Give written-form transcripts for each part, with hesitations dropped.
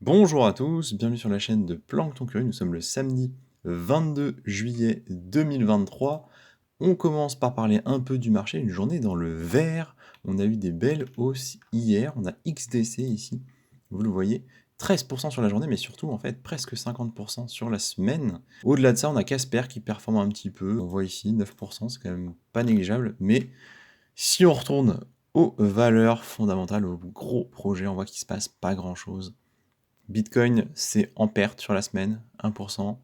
Bonjour à tous, bienvenue sur la chaîne de Plancton Curieux. Nous sommes le samedi 22 juillet 2023. On commence par parler un peu du marché, une journée dans le vert. On a eu des belles hausses hier, on a XDC ici, vous le voyez, 13% sur la journée, mais surtout en fait presque 50% sur la semaine. Au-delà de ça, on a Casper qui performe un petit peu, on voit ici 9%, c'est quand même pas négligeable, mais si on retourne aux valeurs fondamentales, aux gros projets, on voit qu'il se passe pas grand-chose. Bitcoin, c'est en perte sur la semaine, 1%.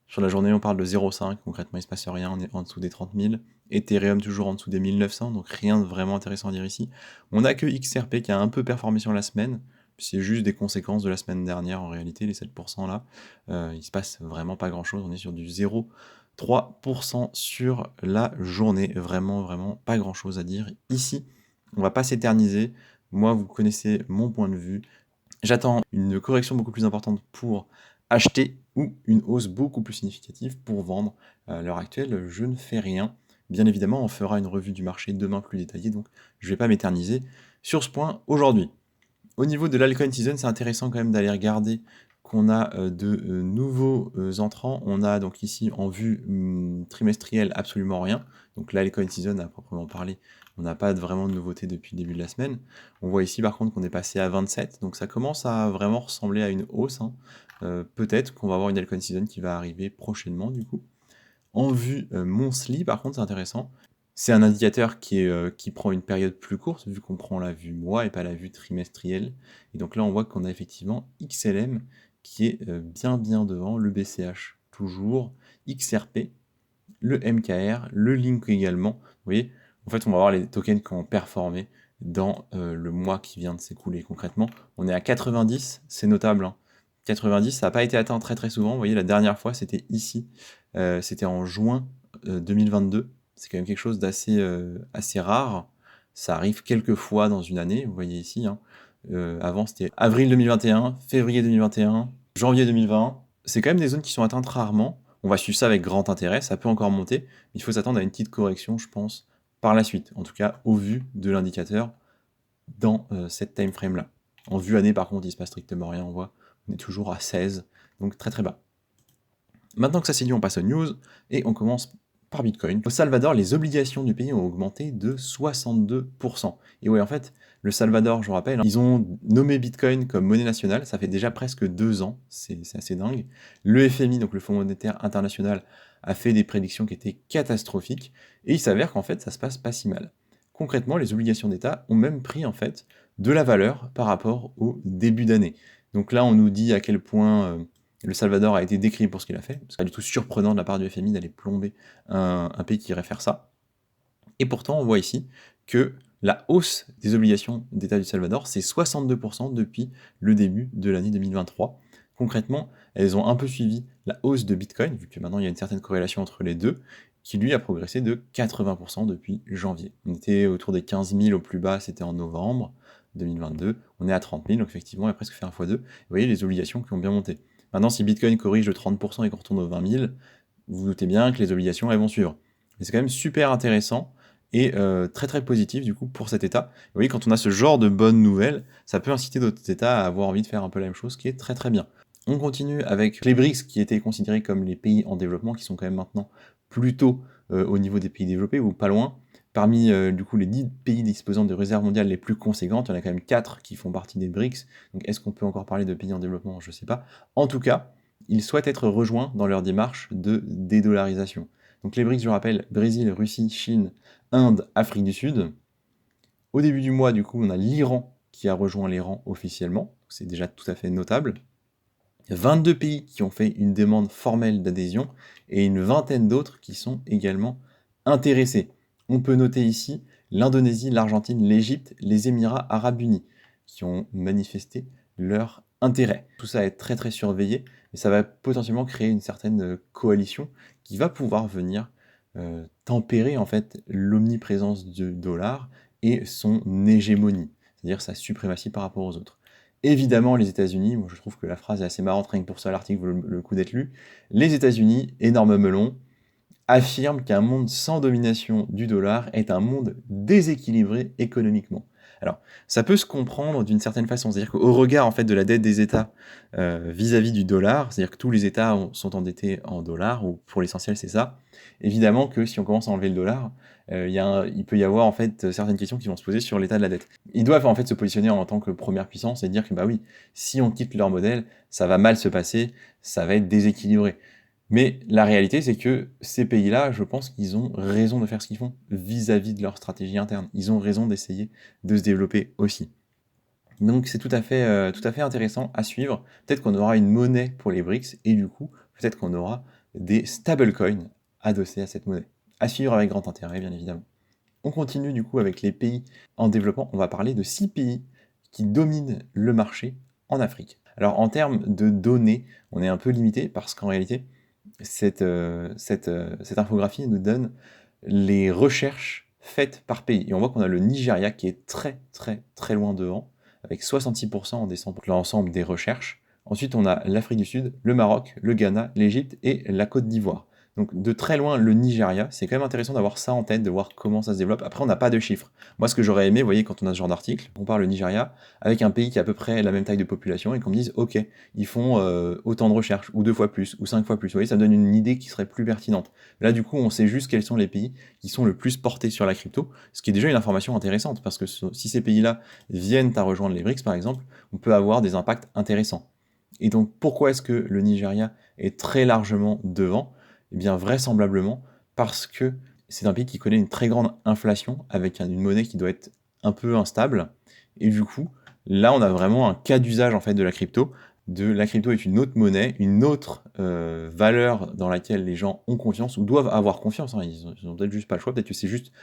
Sur la journée, on parle de 0,5. Concrètement, il ne se passe rien, on est en dessous des 30 000. Ethereum, toujours en dessous des 1900, donc rien de vraiment intéressant à dire ici. On n'a que XRP qui a un peu performé sur la semaine. C'est juste des conséquences de la semaine dernière, en réalité, les 7% là. Il se passe vraiment pas grand-chose. On est sur du 0,3% sur la journée. Vraiment, vraiment pas grand-chose à dire ici. On va pas s'éterniser. Moi, vous connaissez mon point de vue. J'attends une correction beaucoup plus importante pour acheter ou une hausse beaucoup plus significative pour vendre. À l'heure actuelle, je ne fais rien. Bien évidemment, on fera une revue du marché demain plus détaillée, donc je ne vais pas m'éterniser sur ce point aujourd'hui. Au niveau de l'alcoin season, c'est intéressant quand même d'aller regarder qu'on a de nouveaux entrants. On a donc ici en vue trimestrielle absolument rien. Donc l'alcoin season à proprement parler, on n'a pas vraiment de nouveautés depuis le début de la semaine. On voit ici par contre qu'on est passé à 27, donc ça commence à vraiment ressembler à une hausse. Peut-être qu'on va avoir une altcoin season qui va arriver prochainement du coup. En vue monthly, par contre, c'est intéressant. C'est un indicateur qui prend une période plus courte, vu qu'on prend la vue mois et pas la vue trimestrielle. Et donc là, on voit qu'on a effectivement XLM qui est bien devant, le BCH toujours, XRP, le MKR, le Link également. Vous voyez, en fait, on va voir les tokens qui ont performé dans le mois qui vient de s'écouler. Concrètement, on est à 90, c'est notable, hein. 90, ça n'a pas été atteint très souvent. Vous voyez, la dernière fois, c'était ici. C'était en juin 2022. C'est quand même quelque chose d'assez assez rare. Ça arrive quelques fois dans une année, vous voyez ici, hein. Avant, c'était avril 2021, février 2021, janvier 2020. C'est quand même des zones qui sont atteintes rarement. On va suivre ça avec grand intérêt, ça peut encore monter, mais il faut s'attendre à une petite correction, je pense, par la suite. En tout cas, au vu de l'indicateur dans cette time frame là. En vue année, par contre, il se passe strictement rien. On voit, on est toujours à 16, donc très bas. Maintenant que ça c'est dit, on passe aux news et on commence par Bitcoin. Au Salvador, les obligations du pays ont augmenté de 62%. Et ouais, en fait, le Salvador, je vous rappelle, ils ont nommé Bitcoin comme monnaie nationale, ça fait déjà presque 2 ans, c'est assez dingue. Le FMI, donc le Fonds monétaire international, a fait des prédictions qui étaient catastrophiques, et il s'avère qu'en fait, ça se passe pas si mal. Concrètement, les obligations d'État ont même pris en fait de la valeur par rapport au début d'année. Donc là, on nous dit à quel point le Salvador a été décrit pour ce qu'il a fait. C'est pas du tout surprenant de la part du FMI d'aller plomber un pays qui irait faire ça. Et pourtant, on voit ici que la hausse des obligations d'État du Salvador, c'est 62% depuis le début de l'année 2023. Concrètement, elles ont un peu suivi la hausse de Bitcoin, vu que maintenant il y a une certaine corrélation entre les deux, qui lui a progressé de 80% depuis janvier. On était autour des 15 000 au plus bas, c'était en novembre 2022. On est à 30 000, donc effectivement, il a presque fait un x2. Vous voyez les obligations qui ont bien monté. Maintenant, si Bitcoin corrige de 30% et qu'on retourne aux 20 000, vous vous doutez bien que les obligations, elles vont suivre. Mais c'est quand même super intéressant et très positif du coup pour cet État. Vous voyez, quand on a ce genre de bonnes nouvelles, ça peut inciter d'autres États à avoir envie de faire un peu la même chose, ce qui est très bien. On continue avec les BRICS qui étaient considérés comme les pays en développement, qui sont quand même maintenant plutôt au niveau des pays développés ou pas loin. Parmi du coup les 10 pays disposant de réserves mondiales les plus conséquentes, il y en a quand même 4 qui font partie des BRICS. Donc est-ce qu'on peut encore parler de pays en développement? Je ne sais pas. En tout cas, ils souhaitent être rejoints dans leur démarche de dédollarisation. Donc les BRICS, je rappelle, Brésil, Russie, Chine, Inde, Afrique du Sud. Au début du mois, du coup, on a l'Iran qui a rejoint les rangs officiellement. C'est déjà tout à fait notable. 22 pays qui ont fait une demande formelle d'adhésion et une vingtaine d'autres qui sont également intéressés. On peut noter ici l'Indonésie, l'Argentine, l'Égypte, les Émirats arabes unis qui ont manifesté leur intérêt. Tout ça est très surveillé et ça va potentiellement créer une certaine coalition qui va pouvoir venir tempérer en fait l'omniprésence du dollar et son hégémonie, c'est-à-dire sa suprématie par rapport aux autres. Évidemment, les États-Unis, moi je trouve que la phrase est assez marrante, rien que pour ça l'article vaut le coup d'être lu. Les États-Unis, énorme melon, affirment qu'un monde sans domination du dollar est un monde déséquilibré économiquement. Alors, ça peut se comprendre d'une certaine façon. C'est-à-dire qu'au regard, en fait, de la dette des États, vis-à-vis du dollar, c'est-à-dire que tous les États sont endettés en dollars, ou pour l'essentiel, c'est ça. Évidemment que si on commence à enlever le dollar, il peut y avoir, en fait, certaines questions qui vont se poser sur l'état de la dette. Ils doivent, en fait, se positionner en tant que première puissance et dire que, bah oui, si on quitte leur modèle, ça va mal se passer, ça va être déséquilibré. Mais la réalité, c'est que ces pays-là, je pense qu'ils ont raison de faire ce qu'ils font vis-à-vis de leur stratégie interne. Ils ont raison d'essayer de se développer aussi. Donc c'est tout à fait intéressant à suivre. Peut-être qu'on aura une monnaie pour les BRICS et du coup, peut-être qu'on aura des stablecoins adossés à cette monnaie. À suivre avec grand intérêt, bien évidemment. On continue du coup avec les pays en développement. On va parler de 6 pays qui dominent le marché en Afrique. Alors en termes de données, on est un peu limité parce qu'en réalité, cette infographie nous donne les recherches faites par pays. Et on voit qu'on a le Nigeria qui est très très très loin devant, avec 66% en décembre, pour l'ensemble des recherches. Ensuite, on a l'Afrique du Sud, le Maroc, le Ghana, l'Égypte et la Côte d'Ivoire. Donc de très loin, le Nigeria, c'est quand même intéressant d'avoir ça en tête, de voir comment ça se développe. Après, on n'a pas de chiffres. Moi, ce que j'aurais aimé, vous voyez, quand on a ce genre d'article, on compare le Nigeria avec un pays qui a à peu près la même taille de population et qu'on me dise, ok, ils font autant de recherches, ou 2 fois plus, ou 5 fois plus. Vous voyez, ça me donne une idée qui serait plus pertinente. Là, du coup, on sait juste quels sont les pays qui sont le plus portés sur la crypto, ce qui est déjà une information intéressante, parce que si ces pays-là viennent à rejoindre les BRICS, par exemple, on peut avoir des impacts intéressants. Et donc, pourquoi est-ce que le Nigeria est très largement devant? Eh bien, vraisemblablement, parce que c'est un pays qui connaît une très grande inflation, avec une monnaie qui doit être un peu instable, et du coup, là, on a vraiment un cas d'usage, en fait, de la crypto. La crypto est une autre monnaie, une autre valeur dans laquelle les gens ont confiance, ou doivent avoir confiance, hein. Ils ont peut-être juste pas le choix, peut-être que c'est juste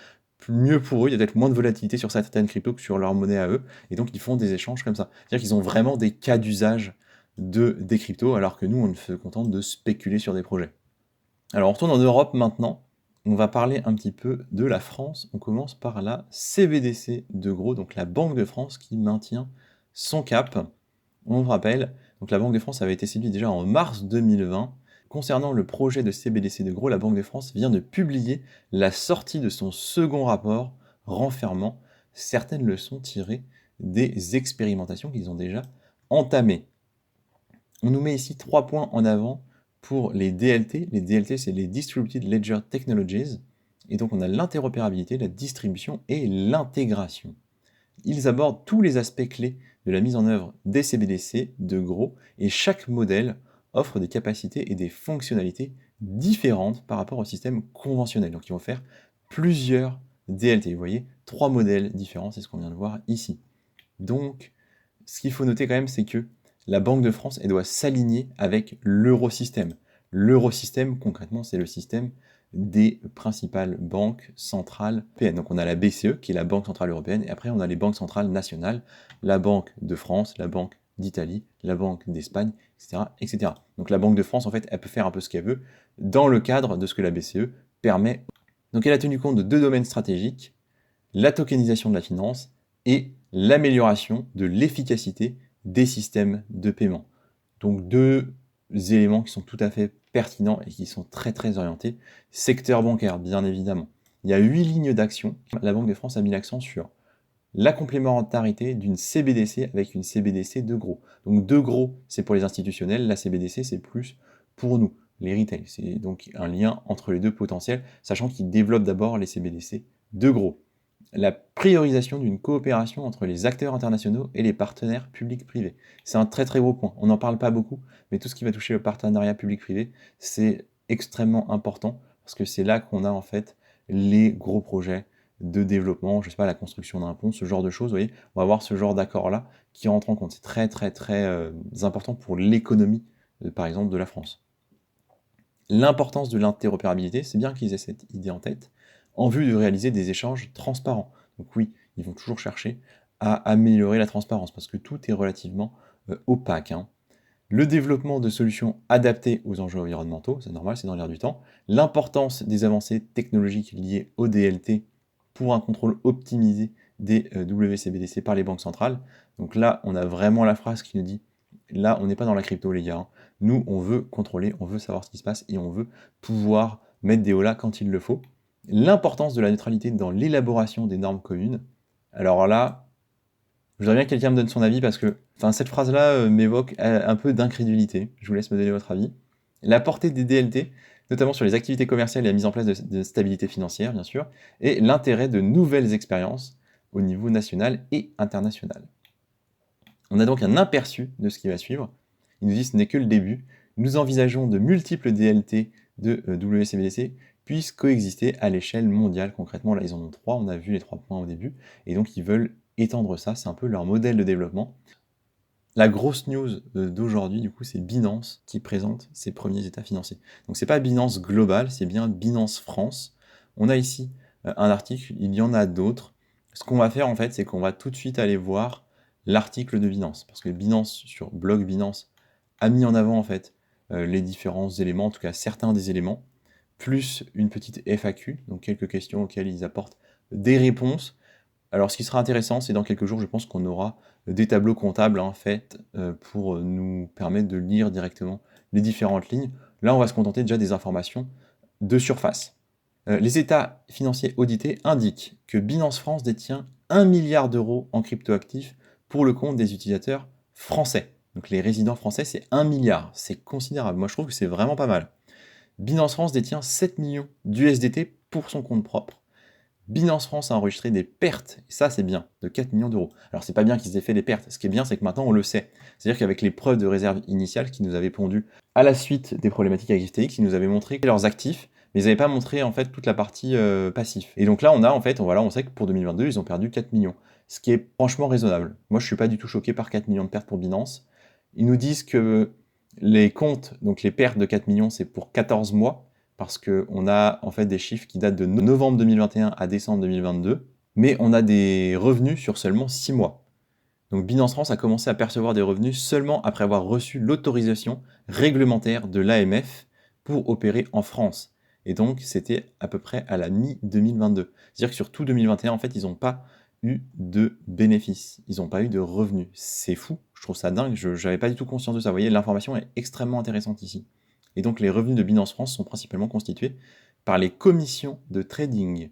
mieux pour eux, il y a peut-être moins de volatilité sur certaines cryptos que sur leur monnaie à eux, et donc ils font des échanges comme ça. C'est-à-dire qu'ils ont vraiment des cas d'usage des cryptos, alors que nous, on se contente de spéculer sur des projets. Alors on retourne en Europe maintenant, on va parler un petit peu de la France. On commence par la CBDC de gros, donc la Banque de France qui maintient son cap. On vous rappelle, donc la Banque de France avait été séduite déjà en mars 2020. Concernant le projet de CBDC de gros, la Banque de France vient de publier la sortie de son second rapport renfermant certaines leçons tirées des expérimentations qu'ils ont déjà entamées. On nous met ici 3 points en avant pour les DLT. Les DLT, c'est les Distributed Ledger Technologies. Et donc on a l'interopérabilité, la distribution et l'intégration. Ils abordent tous les aspects clés de la mise en œuvre des CBDC de gros, et chaque modèle offre des capacités et des fonctionnalités différentes par rapport au système conventionnel. Donc ils vont faire plusieurs DLT. Vous voyez, 3 modèles différents, c'est ce qu'on vient de voir ici. Donc, ce qu'il faut noter quand même, c'est que la Banque de France, elle doit s'aligner avec l'eurosystème. L'eurosystème, concrètement, c'est le système des principales banques centrales européennes. Donc on a la BCE, qui est la Banque Centrale Européenne, et après on a les banques centrales nationales, la Banque de France, la Banque d'Italie, la Banque d'Espagne, etc., etc. Donc la Banque de France, en fait, elle peut faire un peu ce qu'elle veut, dans le cadre de ce que la BCE permet. Donc elle a tenu compte de 2 domaines stratégiques, la tokenisation de la finance et l'amélioration de l'efficacité des systèmes de paiement. Donc 2 éléments qui sont tout à fait pertinents et qui sont très très orientés. Secteur bancaire, bien évidemment. Il y a 8 lignes d'action. La Banque de France a mis l'accent sur la complémentarité d'une CBDC avec une CBDC de gros. Donc de gros, c'est pour les institutionnels, la CBDC, c'est plus pour nous, les retail. C'est donc un lien entre les deux potentiels, sachant qu'ils développent d'abord les CBDC de gros. La priorisation d'une coopération entre les acteurs internationaux et les partenaires publics-privés. C'est un très très gros point. On n'en parle pas beaucoup, mais tout ce qui va toucher le partenariat public-privé, c'est extrêmement important parce que c'est là qu'on a en fait les gros projets de développement, je sais pas, la construction d'un pont, ce genre de choses, vous voyez, on va avoir ce genre d'accord-là qui rentre en compte. C'est très très très important pour l'économie, par exemple, de la France. L'importance de l'interopérabilité, c'est bien qu'ils aient cette idée en tête, en vue de réaliser des échanges transparents. Donc oui, ils vont toujours chercher à améliorer la transparence, parce que tout est relativement opaque, hein. Le développement de solutions adaptées aux enjeux environnementaux, c'est normal, c'est dans l'air du temps. L'importance des avancées technologiques liées au DLT pour un contrôle optimisé des WCBDC par les banques centrales. Donc là, on a vraiment la phrase qui nous dit, là, on n'est pas dans la crypto, les gars, hein. Nous, on veut contrôler, on veut savoir ce qui se passe et on veut pouvoir mettre des holà quand il le faut. L'importance de la neutralité dans l'élaboration des normes communes. Alors là, Je voudrais bien que quelqu'un me donne son avis parce que cette phrase-là m'évoque un peu d'incrédulité. Je vous laisse me donner votre avis. La portée des DLT, notamment sur les activités commerciales et la mise en place de stabilité financière, bien sûr, et l'intérêt de nouvelles expériences au niveau national et international. On a donc un aperçu de ce qui va suivre. Il nous dit que ce n'est que le début. Nous envisageons de multiples DLT de WCBDC puissent coexister à l'échelle mondiale. Concrètement, là, ils en ont 3, on a vu les 3 points au début, et donc ils veulent étendre ça, c'est un peu leur modèle de développement. La grosse news d'aujourd'hui, du coup, c'est Binance qui présente ses premiers états financiers. Donc c'est pas Binance Global, c'est bien Binance France. On a ici un article, il y en a d'autres. Ce qu'on va faire en fait, c'est qu'on va tout de suite aller voir l'article de Binance, parce que Binance, sur blog Binance, a mis en avant en fait les différents éléments, en tout cas certains des éléments, plus une petite FAQ, donc quelques questions auxquelles ils apportent des réponses. Alors ce qui sera intéressant, c'est dans quelques jours, je pense qu'on aura des tableaux comptables faits pour nous permettre de lire directement les différentes lignes. Là, on va se contenter déjà des informations de surface. Les états financiers audités indiquent que Binance France détient 1 milliard d'euros en cryptoactifs pour le compte des utilisateurs français. Donc les résidents français, c'est 1 milliard. C'est considérable. Moi, je trouve que c'est vraiment pas mal. Binance France détient 7 millions d'USDT pour son compte propre. Binance France a enregistré des pertes, et ça c'est bien, de 4 millions d'euros. Alors c'est pas bien qu'ils aient fait des pertes, ce qui est bien c'est que maintenant on le sait. C'est-à-dire qu'avec les preuves de réserve initiale qui nous avaient pondu à la suite des problématiques avec FTX, ils nous avaient montré leurs actifs, mais ils n'avaient pas montré en fait toute la partie passif. Et donc là on sait que pour 2022 ils ont perdu 4 millions, ce qui est franchement raisonnable. Moi je suis pas du tout choqué par 4 millions de pertes pour Binance. Ils nous disent que les comptes, donc les pertes de 4 millions c'est pour 14 mois, parce qu'on a en fait des chiffres qui datent de novembre 2021 à décembre 2022, mais on a des revenus sur seulement 6 mois. Donc Binance France a commencé à percevoir des revenus seulement après avoir reçu l'autorisation réglementaire de l'AMF pour opérer en France. Et donc c'était à peu près à la mi-2022. C'est-à-dire que sur tout 2021, en fait, ils n'ont pas eu de bénéfices, ils n'ont pas eu de revenus. C'est fou, je trouve ça dingue, je n'avais pas du tout conscience de ça. Vous voyez, l'information est extrêmement intéressante ici. Et donc les revenus de Binance France sont principalement constitués par les commissions de trading.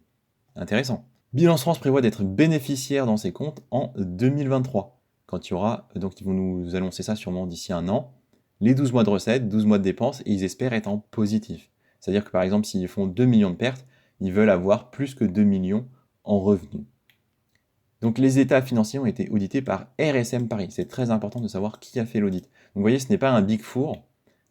Intéressant. Binance France prévoit d'être bénéficiaire dans ses comptes en 2023, quand il y aura, donc ils vont nous annoncer ça sûrement d'ici un an, les 12 mois de recettes, 12 mois de dépenses, et ils espèrent être en positif. C'est-à-dire que par exemple, s'ils font 2 millions de pertes, ils veulent avoir plus que 2 millions en revenus. Donc les états financiers ont été audités par RSM Paris. C'est très important de savoir qui a fait l'audit. Donc vous voyez, ce n'est pas un Big Four.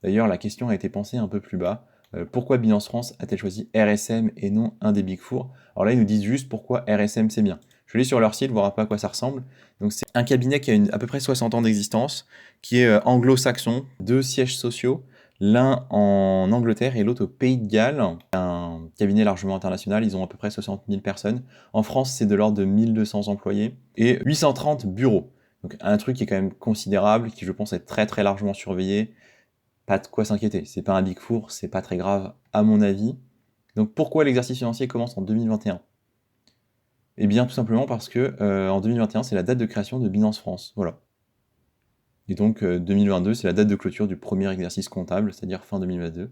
D'ailleurs, la question a été pensée un peu plus bas. Pourquoi Binance France a-t-elle choisi RSM et non un des Big Four? Alors là, ils nous disent juste pourquoi RSM c'est bien. Je vais aller sur leur site, voir un peu à quoi ça ressemble. Donc c'est un cabinet qui a à peu près 60 ans d'existence, qui est anglo-saxon, 2 sièges sociaux, l'un en Angleterre et l'autre au Pays de Galles. Un cabinet largement international, ils ont à peu près 60 000 personnes. En France, c'est de l'ordre de 1200 employés et 830 bureaux. Donc un truc qui est quand même considérable, qui je pense est très très largement surveillé. Pas de quoi s'inquiéter, c'est pas un Big Four, c'est pas très grave à mon avis. Donc pourquoi l'exercice financier commence en 2021? Eh bien tout simplement parce que en 2021 c'est la date de création de Binance France, voilà. Et donc 2022 c'est la date de clôture du premier exercice comptable, c'est-à-dire fin 2022.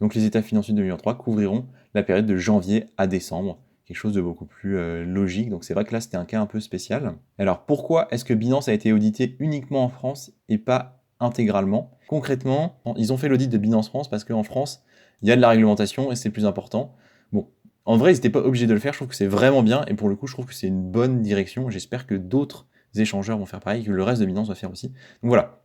Donc les états financiers de 2023 couvriront la période de janvier à décembre, quelque chose de beaucoup plus logique. Donc c'est vrai que là c'était un cas un peu spécial. Alors pourquoi est-ce que Binance a été audité uniquement en France et pas intégralement? Concrètement, ils ont fait l'audit de Binance France parce qu'en France, il y a de la réglementation et c'est plus important. Bon, en vrai, ils n'étaient pas obligés de le faire, je trouve que c'est vraiment bien, et pour le coup, je trouve que c'est une bonne direction. J'espère que d'autres échangeurs vont faire pareil, que le reste de Binance va faire aussi. Donc voilà,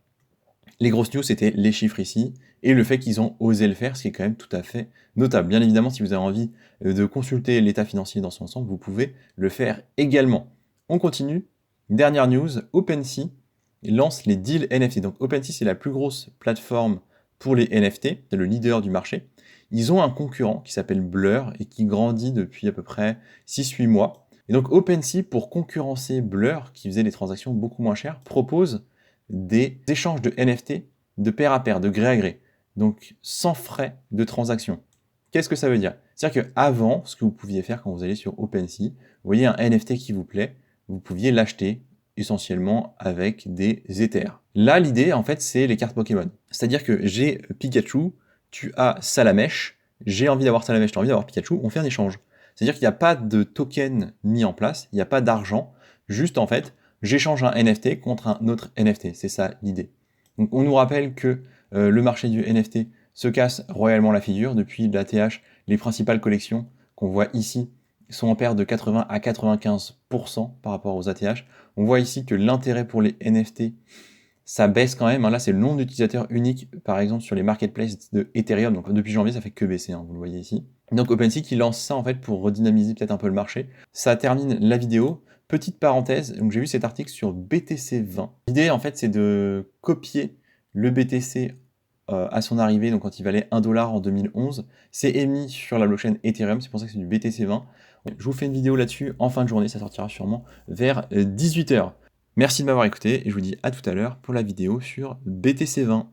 les grosses news, c'était les chiffres ici, et le fait qu'ils ont osé le faire, ce qui est quand même tout à fait notable. Bien évidemment, si vous avez envie de consulter l'état financier dans son ensemble, vous pouvez le faire également. On continue. Dernière news, OpenSea lance les deals NFT. Donc OpenSea, c'est la plus grosse plateforme pour les NFT, c'est le leader du marché. Ils ont un concurrent qui s'appelle Blur et qui grandit depuis à peu près 6-8 mois. Et donc OpenSea, pour concurrencer Blur, qui faisait des transactions beaucoup moins chères, propose des échanges de NFT de pair à pair, de gré à gré, donc sans frais de transaction. Qu'est-ce que ça veut dire? C'est-à-dire qu'avant, ce que vous pouviez faire quand vous allez sur OpenSea, vous voyez un NFT qui vous plaît, vous pouviez l'acheter essentiellement avec des Ethers. Là, l'idée, en fait, c'est les cartes Pokémon. C'est-à-dire que j'ai Pikachu, tu as Salamèche, j'ai envie d'avoir Salamèche, tu as envie d'avoir Pikachu, on fait un échange. C'est-à-dire qu'il n'y a pas de token mis en place, il n'y a pas d'argent, juste en fait, j'échange un NFT contre un autre NFT. C'est ça l'idée. Donc on nous rappelle que le marché du NFT se casse royalement la figure. Depuis l'ATH, les principales collections qu'on voit ici sont en perte de 80 à 95% par rapport aux ATH. On voit ici que l'intérêt pour les NFT, ça baisse quand même. Là, c'est le nombre d'utilisateurs uniques, par exemple, sur les marketplaces de Ethereum. Donc depuis janvier, ça fait que baisser, vous le voyez ici. Donc OpenSea qui lance ça en fait pour redynamiser peut-être un peu le marché. Ça termine la vidéo. Petite parenthèse, donc j'ai vu cet article sur BTC20. L'idée en fait c'est de copier le BTC à son arrivée, donc quand il valait 1 dollar en 2011. C'est émis sur la blockchain Ethereum, c'est pour ça que c'est du BTC20. Je vous fais une vidéo là-dessus en fin de journée, ça sortira sûrement vers 18 h. Merci de m'avoir écouté et je vous dis à tout à l'heure pour la vidéo sur BTC20.